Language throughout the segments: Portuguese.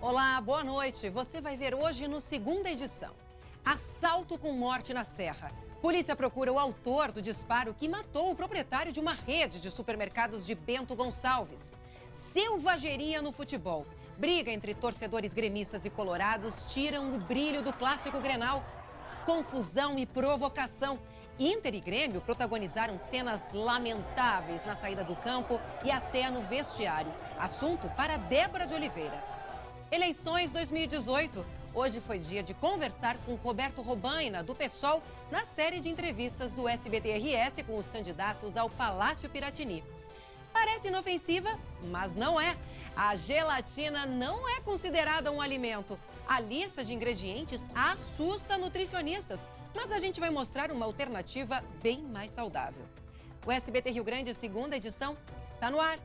Olá, boa noite. Você vai ver hoje no segunda edição. Assalto com morte na Serra. Polícia procura o autor do disparo que matou o proprietário de uma rede de supermercados de Bento Gonçalves. Selvageria no futebol. Briga entre torcedores gremistas e colorados tiram o brilho do clássico Grenal. Confusão e provocação. Inter e Grêmio protagonizaram cenas lamentáveis na saída do campo e até no vestiário. Assunto para Débora de Oliveira. Eleições 2018. Hoje foi dia de conversar com Roberto Robaina, do PSOL, na série de entrevistas do SBT-RS com os candidatos ao Palácio Piratini. Parece inofensiva, mas não é. A gelatina não é considerada um alimento. A lista de ingredientes assusta nutricionistas, mas a gente vai mostrar uma alternativa bem mais saudável. O SBT Rio Grande, segunda edição, está no ar.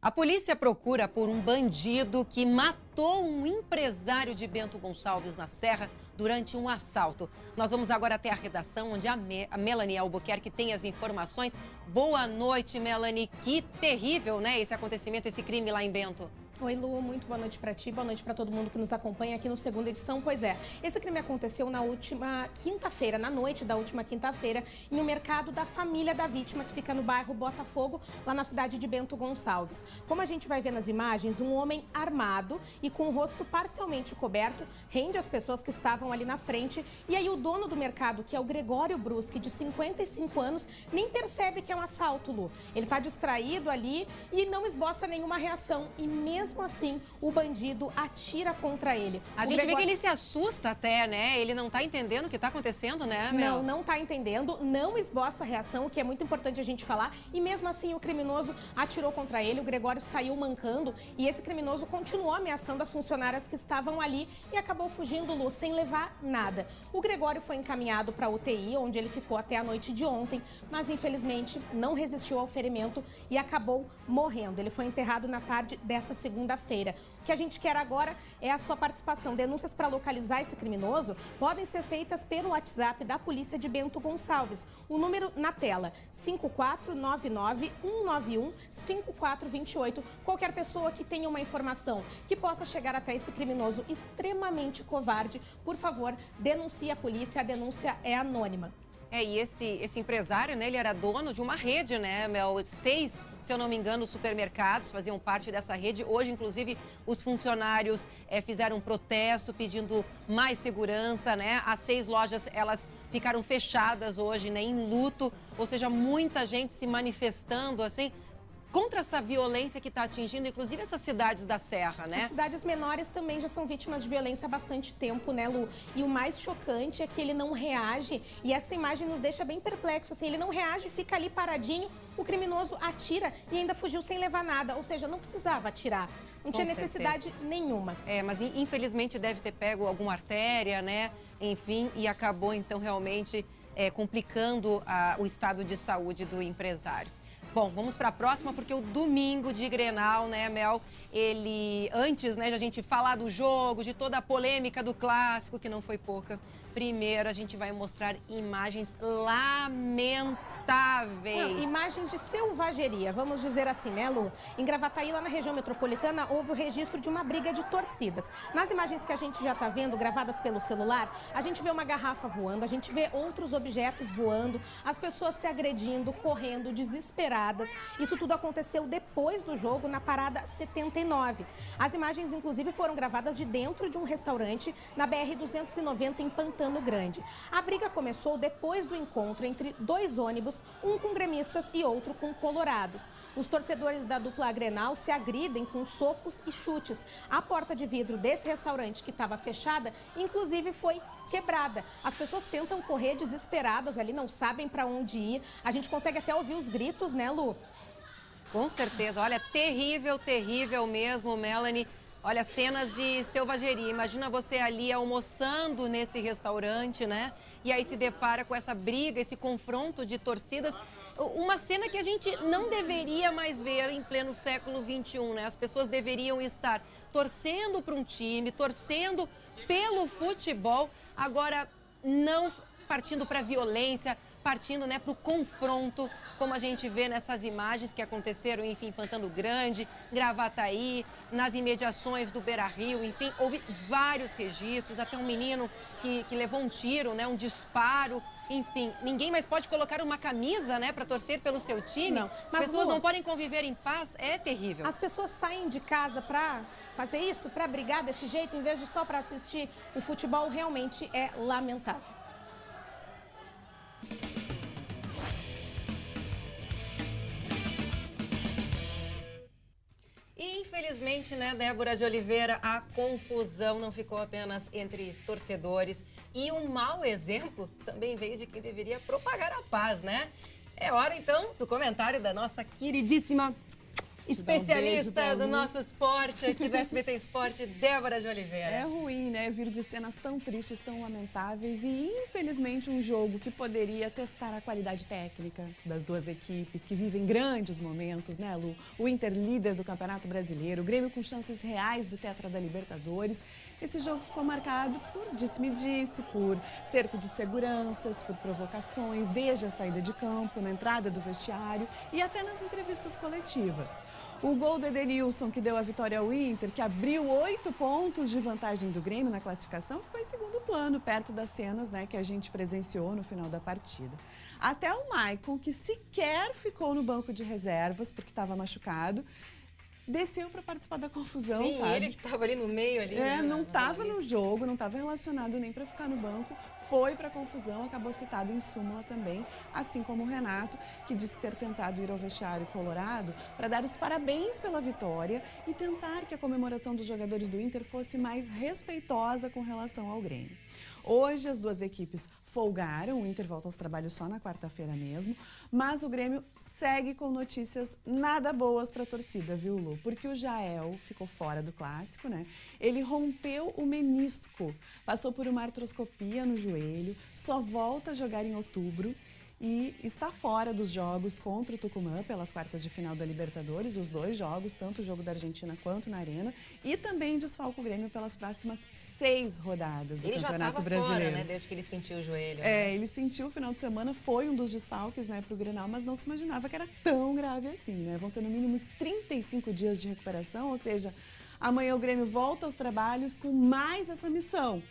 A polícia procura por um bandido que matou um empresário de Bento Gonçalves na Serra durante um assalto. Nós vamos agora até a redação, onde a Melanie Albuquerque tem as informações. Boa noite, Melanie. Que terrível, né, esse acontecimento, esse crime lá em Bento. Oi, Lu, muito boa noite para ti, boa noite para todo mundo que nos acompanha aqui no segunda edição. Pois é, esse crime aconteceu na última quinta-feira, na noite da última quinta-feira, em um mercado da família da vítima, que fica no bairro Botafogo, lá na cidade de Bento Gonçalves. Como a gente vai ver nas imagens, um homem armado e com o rosto parcialmente coberto rende as pessoas que estavam ali na frente. E aí o dono do mercado, que é o Gregório Bruschi, de 55 anos, nem percebe que é um assalto, Lu. Ele está distraído ali e não esboça nenhuma reação. E mesmo assim, o bandido atira contra ele. A gente vê que ele se assusta até, né? Ele não tá entendendo o que tá acontecendo, né, Mel? Não tá entendendo, não esboça a reação, o que é muito importante a gente falar. E mesmo assim, o criminoso atirou contra ele, o Gregório saiu mancando e esse criminoso continuou ameaçando as funcionárias que estavam ali e acabou fugindo, Lu, sem levar nada. O Gregório foi encaminhado para a UTI, onde ele ficou até a noite de ontem, mas infelizmente não resistiu ao ferimento e acabou morrendo. Ele foi enterrado na tarde dessa segunda-feira. O que a gente quer agora é a sua participação. Denúncias para localizar esse criminoso podem ser feitas pelo WhatsApp da Polícia de Bento Gonçalves. O número na tela, 5499-191-5428. Qualquer pessoa que tenha uma informação que possa chegar até esse criminoso extremamente covarde, por favor, denuncie a polícia. A denúncia é anônima. E esse empresário, né, ele era dono de uma rede, né, Mel? 6, se eu não me engano, supermercados faziam parte dessa rede. Hoje, inclusive, os funcionários fizeram um protesto pedindo mais segurança, né? As 6 lojas, elas ficaram fechadas hoje, né, em luto. Ou seja, muita gente se manifestando, assim, contra essa violência que está atingindo, inclusive, essas cidades da Serra, né? As cidades menores também já são vítimas de violência há bastante tempo, né, Lu? E o mais chocante é que ele não reage, e essa imagem nos deixa bem perplexo, assim, ele não reage, fica ali paradinho, o criminoso atira e ainda fugiu sem levar nada, ou seja, não precisava atirar, não tinha necessidade nenhuma. Mas infelizmente deve ter pego alguma artéria, né, enfim, e acabou então realmente complicando o estado de saúde do empresário. Bom, vamos para a próxima, porque o domingo de Grenal, né, Mel, antes, né, de a gente falar do jogo, de toda a polêmica do clássico, que não foi pouca, primeiro a gente vai mostrar imagens lamentáveis. Imagens de selvageria, vamos dizer assim, né, Lu? Em Gravataí, lá na região metropolitana, houve o registro de uma briga de torcidas. Nas imagens que a gente já está vendo, gravadas pelo celular, a gente vê uma garrafa voando, a gente vê outros objetos voando, as pessoas se agredindo, correndo, desesperadas. Isso tudo aconteceu depois do jogo, na parada 79. As imagens, inclusive, foram gravadas de dentro de um restaurante na BR-290, em Pantano Grande. A briga começou depois do encontro entre 2 ônibus, um com gremistas e outro com colorados. Os torcedores da dupla Grenal se agridem com socos e chutes. A porta de vidro desse restaurante, que estava fechada, inclusive foi quebrada. As pessoas tentam correr desesperadas ali, não sabem para onde ir. A gente consegue até ouvir os gritos, né, Lu? Com certeza. Olha, terrível, terrível mesmo, Melanie. Olha, cenas de selvageria. Imagina você ali almoçando nesse restaurante, né? E aí se depara com essa briga, esse confronto de torcidas. Uma cena que a gente não deveria mais ver em pleno século XXI, né? As pessoas deveriam estar torcendo para um time, torcendo pelo futebol. Agora, não partindo para violência, partindo, né, para o confronto, como a gente vê nessas imagens que aconteceram, enfim, em Pantano Grande, Gravataí, nas imediações do Beira-Rio, enfim, houve vários registros, até um menino que levou um tiro, né, um disparo, enfim, ninguém mais pode colocar uma camisa, né, para torcer pelo seu time. Não. As pessoas não podem conviver em paz, é terrível. As pessoas saem de casa para fazer isso, para brigar desse jeito, em vez de só para assistir o futebol, realmente é lamentável. E infelizmente, né, Débora de Oliveira, a confusão não ficou apenas entre torcedores e um mau exemplo também veio de quem deveria propagar a paz, né? É hora então do comentário da nossa queridíssima especialista do nosso esporte aqui do SBT Esporte, Débora de Oliveira. É ruim, né? Vir de cenas tão tristes, tão lamentáveis e, infelizmente, um jogo que poderia testar a qualidade técnica das duas equipes, que vivem grandes momentos, né, Lu? O Inter líder do Campeonato Brasileiro, o Grêmio com chances reais do Tetra da Libertadores. Esse jogo ficou marcado por disse-me-disse, por cerco de seguranças, por provocações, desde a saída de campo, na entrada do vestiário e até nas entrevistas coletivas. O gol do Edenilson, que deu a vitória ao Inter, que abriu 8 pontos de vantagem do Grêmio na classificação, ficou em segundo plano, perto das cenas, né, que a gente presenciou no final da partida. Até o Maicon, que sequer ficou no banco de reservas, porque estava machucado, desceu para participar da confusão, Sim, sabe? ele que estava ali no meio, ali. É, não estava no jogo, não estava relacionado nem para ficar no banco, foi para a confusão, acabou citado em súmula também, assim como o Renato, que disse ter tentado ir ao vestiário colorado para dar os parabéns pela vitória e tentar que a comemoração dos jogadores do Inter fosse mais respeitosa com relação ao Grêmio. Hoje as duas equipes folgaram, o Inter volta aos trabalhos só na quarta-feira mesmo, mas o Grêmio segue com notícias nada boas para a torcida, viu, Lu? Porque o Jael ficou fora do clássico, né? Ele rompeu o menisco, passou por uma artroscopia no joelho, só volta a jogar em outubro e está fora dos jogos contra o Tucumã pelas quartas de final da Libertadores, os dois jogos, tanto o jogo da Argentina quanto na Arena, e também desfalca o Grêmio pelas próximas 6 rodadas do Campeonato Brasileiro. Ele já estava fora, né, desde que ele sentiu o joelho. É, ele sentiu o final de semana, foi um dos desfalques, né, para o Grenal, mas não se imaginava que era tão grave assim, né? Vão ser no mínimo 35 dias de recuperação, ou seja, amanhã o Grêmio volta aos trabalhos com mais essa missão,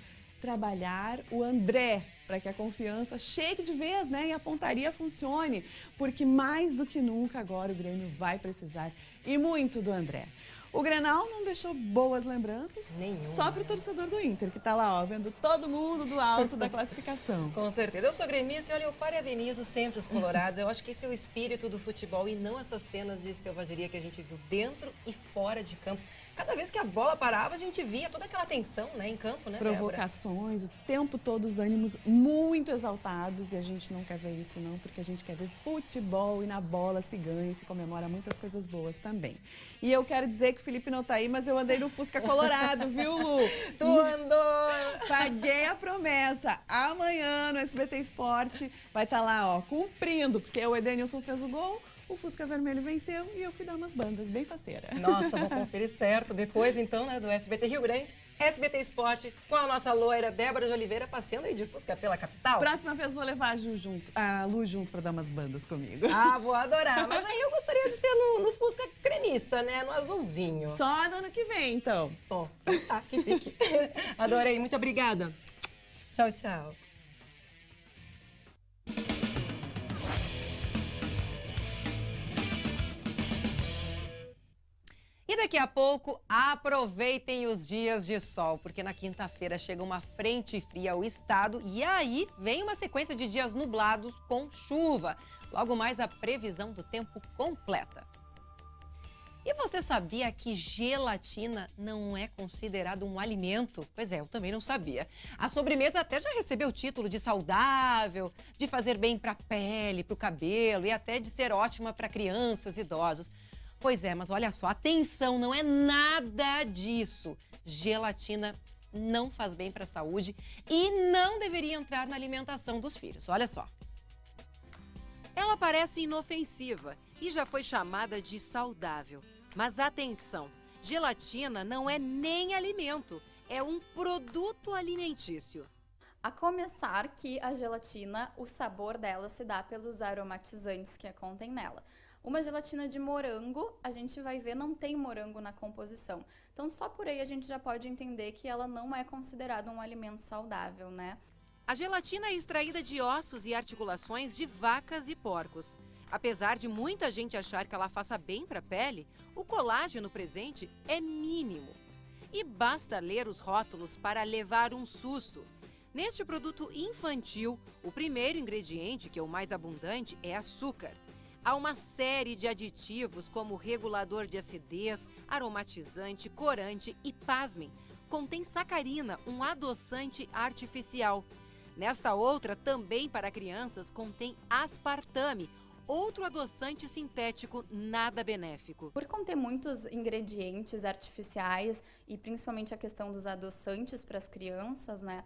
trabalhar o André, para que a confiança chegue de vez, né, e a pontaria funcione, porque mais do que nunca agora o Grêmio vai precisar e muito do André. O Grenal não deixou boas lembranças, só para o torcedor do Inter, que está lá, ó, vendo todo mundo do alto da classificação. Com certeza. Eu sou gremista e, olha, eu parabenizo sempre os colorados. Eu acho que esse é o espírito do futebol e não essas cenas de selvageria que a gente viu dentro e fora de campo. Cada vez que a bola parava, a gente via toda aquela tensão, né, em campo, né, provocações, o tempo todo os ânimos muito exaltados, e a gente não quer ver isso não, porque a gente quer ver futebol e na bola se ganha e se comemora muitas coisas boas também. E eu quero dizer que o Felipe não tá aí, mas eu andei no Fusca Colorado, viu, Lu? Tu andou! Paguei a promessa. Amanhã no SBT Esporte vai estar lá, ó, cumprindo, porque o Edenilson fez o gol, o Fusca Vermelho venceu e eu fui dar umas bandas, bem faceira. Nossa, vou conferir certo. Depois, então, né, do SBT Rio Grande, SBT Esporte, com a nossa loira Débora de Oliveira, passeando aí de Fusca pela capital. Próxima vez vou levar a Lu junto pra dar umas bandas comigo. Ah, vou adorar. Mas aí eu gostaria de ser no Fusca cremista, né, no azulzinho. Só no ano que vem, então. Bom, tá, que fique. Adorei, muito obrigada. Tchau, tchau. E daqui a pouco, aproveitem os dias de sol, porque na quinta-feira chega uma frente fria ao estado e aí vem uma sequência de dias nublados com chuva. Logo mais a previsão do tempo completa. E você sabia que gelatina não é considerado um alimento? Pois é, eu também não sabia. A sobremesa até já recebeu o título de saudável, de fazer bem para a pele, para o cabelo e até de ser ótima para crianças e idosos. Pois é, mas olha só, atenção, não é nada disso. Gelatina não faz bem para a saúde e não deveria entrar na alimentação dos filhos. Olha só. Ela parece inofensiva e já foi chamada de saudável. Mas atenção, gelatina não é nem alimento, é um produto alimentício. A começar que a gelatina, o sabor dela se dá pelos aromatizantes que contém nela. Uma gelatina de morango, a gente vai ver, não tem morango na composição. Então, só por aí a gente já pode entender que ela não é considerada um alimento saudável, né? A gelatina é extraída de ossos e articulações de vacas e porcos. Apesar de muita gente achar que ela faça bem para a pele, o colágeno presente é mínimo. E basta ler os rótulos para levar um susto. Neste produto infantil, o primeiro ingrediente, que é o mais abundante, é açúcar. Há uma série de aditivos como regulador de acidez, aromatizante, corante e, pasmem, contém sacarina, um adoçante artificial. Nesta outra, também para crianças, contém aspartame, outro adoçante sintético nada benéfico. Por conter muitos ingredientes artificiais e principalmente a questão dos adoçantes para as crianças, né,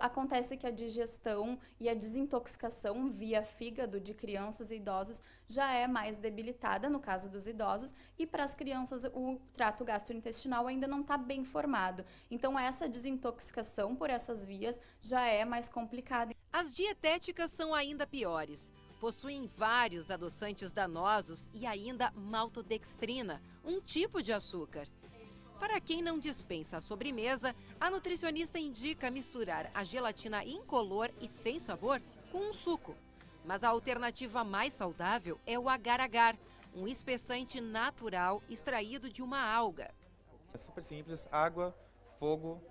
acontece que a digestão e a desintoxicação via fígado de crianças e idosos já é mais debilitada no caso dos idosos, e para as crianças o trato gastrointestinal ainda não está bem formado. Então essa desintoxicação por essas vias já é mais complicada. As dietéticas são ainda piores. Possuem vários adoçantes danosos e ainda maltodextrina, um tipo de açúcar. Para quem não dispensa a sobremesa, a nutricionista indica misturar a gelatina incolor e sem sabor com um suco. Mas a alternativa mais saudável é o agar-agar, um espessante natural extraído de uma alga. É super simples, água, fogo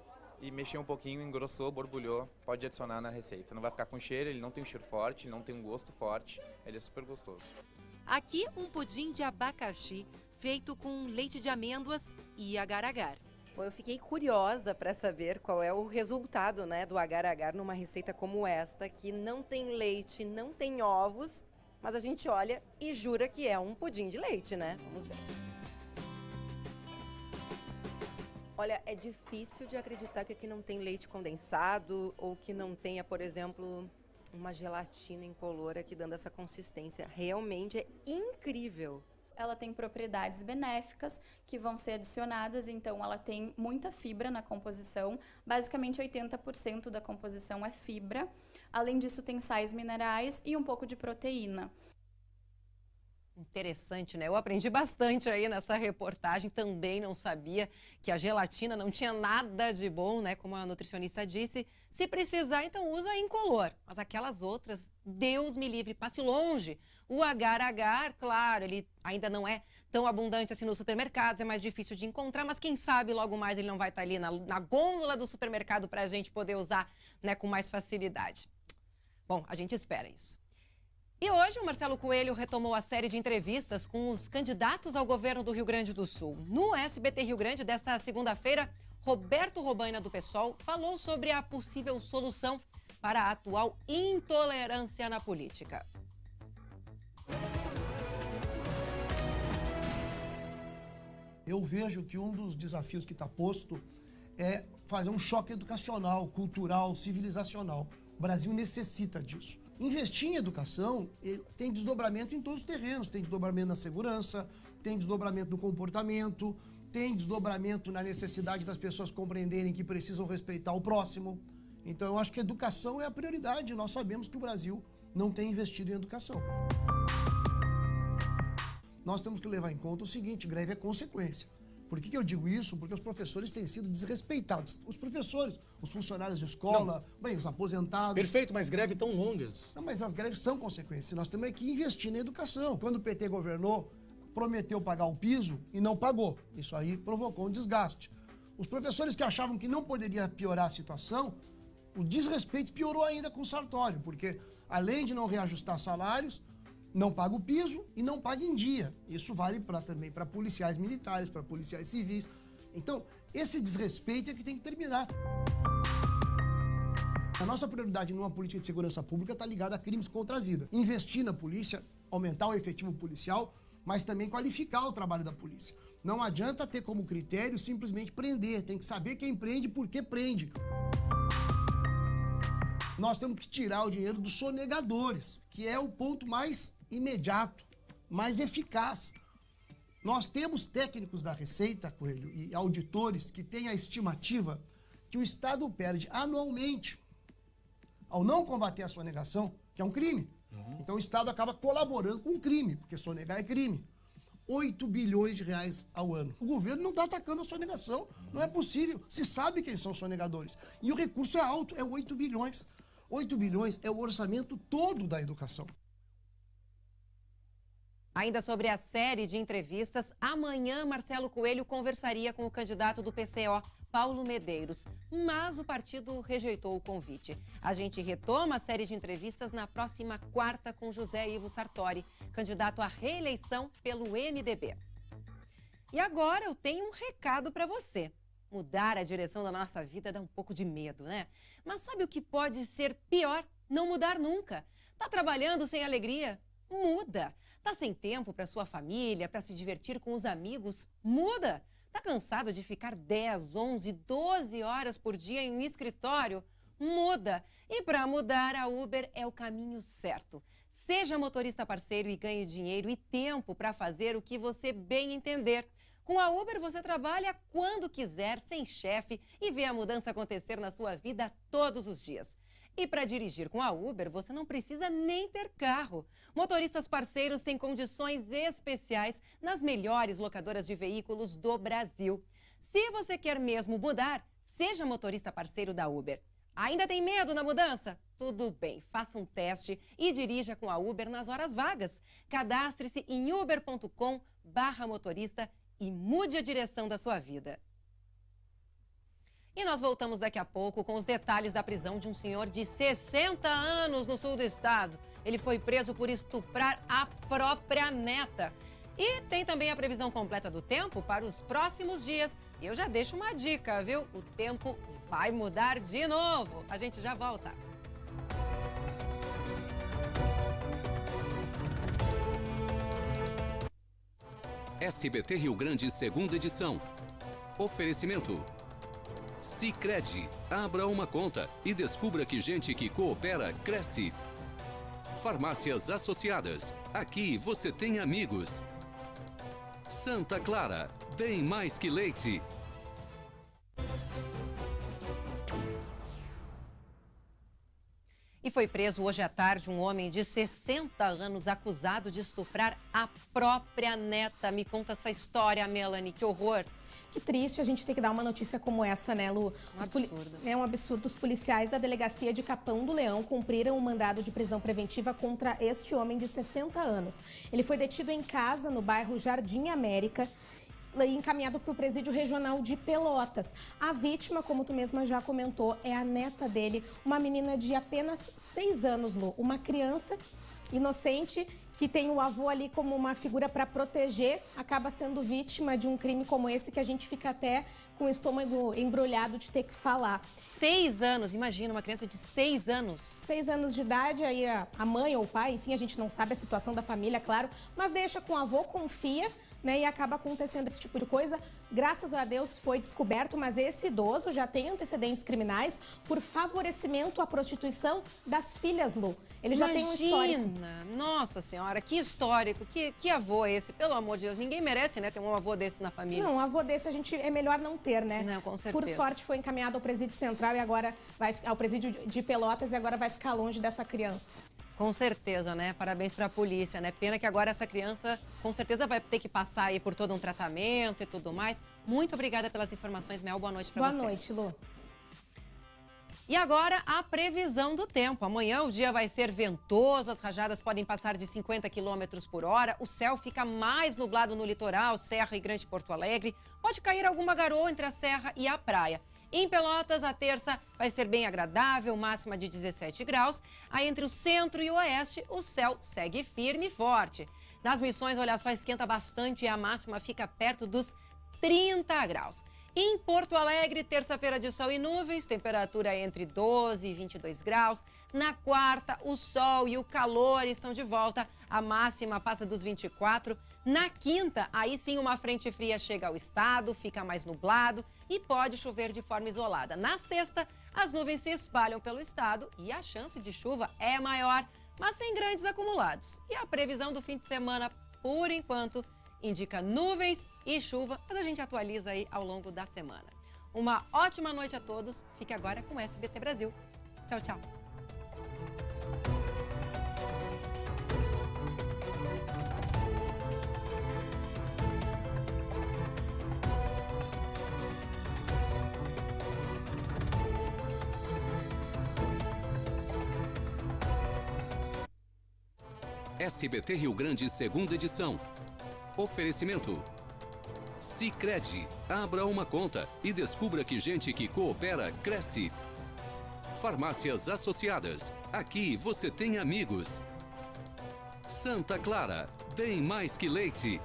e mexer um pouquinho, engrossou, borbulhou, pode adicionar na receita. Não vai ficar com cheiro, ele não tem um cheiro forte, não tem um gosto forte, ele é super gostoso. Aqui um pudim de abacaxi feito com leite de amêndoas e agar-agar. Bom, eu fiquei curiosa para saber qual é o resultado, né, do agar-agar numa receita como esta, que não tem leite, não tem ovos, mas a gente olha e jura que é um pudim de leite, né? Vamos ver. Olha, é difícil de acreditar que aqui não tem leite condensado ou que não tenha, por exemplo, uma gelatina incolor aqui dando essa consistência. Realmente é incrível. Ela tem propriedades benéficas que vão ser adicionadas, então ela tem muita fibra na composição, basicamente 80% da composição é fibra. Além disso tem sais minerais e um pouco de proteína. Interessante, né? Eu aprendi bastante aí nessa reportagem, também não sabia que a gelatina não tinha nada de bom, né? Como a nutricionista disse, se precisar, então usa incolor. Mas aquelas outras, Deus me livre, passe longe. O agar-agar, claro, ele ainda não é tão abundante assim nos supermercados, é mais difícil de encontrar, mas quem sabe logo mais ele não vai estar ali na gôndola do supermercado para a gente poder usar, né, com mais facilidade. Bom, a gente espera isso. E hoje o Marcelo Coelho retomou a série de entrevistas com os candidatos ao governo do Rio Grande do Sul. No SBT Rio Grande, desta segunda-feira, Roberto Robaina, do PSOL, falou sobre a possível solução para a atual intolerância na política. Eu vejo que um dos desafios que está posto é fazer um choque educacional, cultural, civilizacional. O Brasil necessita disso. Investir em educação tem desdobramento em todos os terrenos. Tem desdobramento na segurança, tem desdobramento no comportamento, tem desdobramento na necessidade das pessoas compreenderem que precisam respeitar o próximo. Então eu acho que a educação é a prioridade. Nós sabemos que o Brasil não tem investido em educação. Nós temos que levar em conta o seguinte: greve é consequência. Por que eu digo isso? Porque os professores têm sido desrespeitados. Os professores, os funcionários de escola, bem, os aposentados... Perfeito, mas greves tão longas. Não, mas as greves são consequências. Nós temos que investir na educação. Quando o PT governou, prometeu pagar o piso e não pagou. Isso aí provocou um desgaste. Os professores que achavam que não poderia piorar a situação, o desrespeito piorou ainda com o Sartório, porque além de não reajustar salários, não paga o piso e não paga em dia. Isso vale também para policiais militares, para policiais civis. Então, esse desrespeito é que tem que terminar. A nossa prioridade numa política de segurança pública está ligada a crimes contra a vida. Investir na polícia, aumentar o efetivo policial, mas também qualificar o trabalho da polícia. Não adianta ter como critério simplesmente prender, tem que saber quem prende e por que prende. Nós temos que tirar o dinheiro dos sonegadores, que é o ponto mais imediato, mais eficaz. Nós temos técnicos da Receita, Coelho, e auditores que têm a estimativa que o Estado perde anualmente Ao não combater a sonegação, que é um crime, então o Estado acaba colaborando com o crime, porque sonegar é crime. 8 bilhões de reais ao ano. O governo não está atacando a sonegação, não é possível. Se sabe quem são os sonegadores. E o recurso é alto, é 8 bilhões. 8 bilhões é o orçamento todo da educação. Ainda sobre a série de entrevistas, amanhã Marcelo Coelho conversaria com o candidato do PCO, Paulo Medeiros, mas o partido rejeitou o convite. A gente retoma a série de entrevistas na próxima quarta com José Ivo Sartori, candidato à reeleição pelo MDB. E agora eu tenho um recado para você. Mudar a direção da nossa vida dá um pouco de medo, né? Mas sabe o que pode ser pior? Não mudar nunca. Tá trabalhando sem alegria? Muda. Tá sem tempo para sua família, para se divertir com os amigos? Muda. Tá cansado de ficar 10, 11, 12 horas por dia em um escritório? Muda. E para mudar, a Uber é o caminho certo. Seja motorista parceiro e ganhe dinheiro e tempo para fazer o que você bem entender. Com a Uber, você trabalha quando quiser, sem chefe, e vê a mudança acontecer na sua vida todos os dias. E para dirigir com a Uber, você não precisa nem ter carro. Motoristas parceiros têm condições especiais nas melhores locadoras de veículos do Brasil. Se você quer mesmo mudar, seja motorista parceiro da Uber. Ainda tem medo na mudança? Tudo bem, faça um teste e dirija com a Uber nas horas vagas. Cadastre-se em uber.com/motorista e mude a direção da sua vida. E nós voltamos daqui a pouco com os detalhes da prisão de um senhor de 60 anos no sul do estado. Ele foi preso por estuprar a própria neta. E tem também a previsão completa do tempo para os próximos dias. E eu já deixo uma dica, viu? O tempo vai mudar de novo. A gente já volta. SBT Rio Grande, segunda edição. Oferecimento. Sicredi, abra uma conta e descubra que gente que coopera, cresce. Farmácias Associadas, aqui você tem amigos. Santa Clara, bem mais que leite. E foi preso hoje à tarde um homem de 60 anos acusado de estuprar a própria neta. Me conta essa história, Melanie, que horror. Que triste a gente ter que dar uma notícia como essa, né, Lu? Um absurdo. É um absurdo. Os policiais da delegacia de Capão do Leão cumpriram um mandado de prisão preventiva contra este homem de 60 anos. Ele foi detido em casa, no bairro Jardim América, e encaminhado para o presídio regional de Pelotas. A vítima, como tu mesma já comentou, é a neta dele, uma menina de apenas 6 anos, Lu. Uma criança inocente que tem o avô ali como uma figura para proteger, acaba sendo vítima de um crime como esse que a gente fica até com o estômago embrulhado de ter que falar. 6 anos, imagina, uma criança de 6 anos. 6 anos de idade, aí a mãe ou o pai, enfim, a gente não sabe a situação da família, claro, mas deixa com o avô, confia, né, e acaba acontecendo esse tipo de coisa. Graças a Deus foi descoberto, mas esse idoso já tem antecedentes criminais por favorecimento à prostituição das filhas, Lu. Ele já tem um histórico. Imagina, nossa senhora, que histórico, que avô é esse? Pelo amor de Deus, ninguém merece, né, ter um avô desse na família. Não, um avô desse a gente é melhor não ter, né? Não, com certeza. Por sorte foi encaminhado ao presídio central e agora vai ao presídio de Pelotas e agora vai ficar longe dessa criança. Com certeza, né? Parabéns para a polícia, né? Pena que agora essa criança, com certeza, vai ter que passar aí por todo um tratamento e tudo mais. Muito obrigada pelas informações, Mel. Boa noite para você. Boa noite, Lu. E agora, a previsão do tempo. Amanhã o dia vai ser ventoso, as rajadas podem passar de 50 km por hora, o céu fica mais nublado no litoral, Serra e Grande Porto Alegre. Pode cair alguma garoa entre a serra e a praia. Em Pelotas, a terça vai ser bem agradável, máxima de 17 graus. Aí entre o centro e o oeste, o céu segue firme e forte. Nas Missões, olha só, esquenta bastante e a máxima fica perto dos 30 graus. Em Porto Alegre, terça-feira de sol e nuvens, temperatura entre 12 e 22 graus. Na quarta, o sol e o calor estão de volta, a máxima passa dos 24. Na quinta, aí sim uma frente fria chega ao estado, fica mais nublado e pode chover de forma isolada. Na sexta, as nuvens se espalham pelo estado e a chance de chuva é maior, mas sem grandes acumulados. E a previsão do fim de semana, por enquanto, indica nuvens e chuva, mas a gente atualiza aí ao longo da semana. Uma ótima noite a todos. Fique agora com o SBT Brasil. Tchau, tchau. SBT Rio Grande, segunda edição. Oferecimento. Sicredi. Abra uma conta e descubra que gente que coopera, cresce. Farmácias Associadas. Aqui você tem amigos. Santa Clara. Bem mais que leite.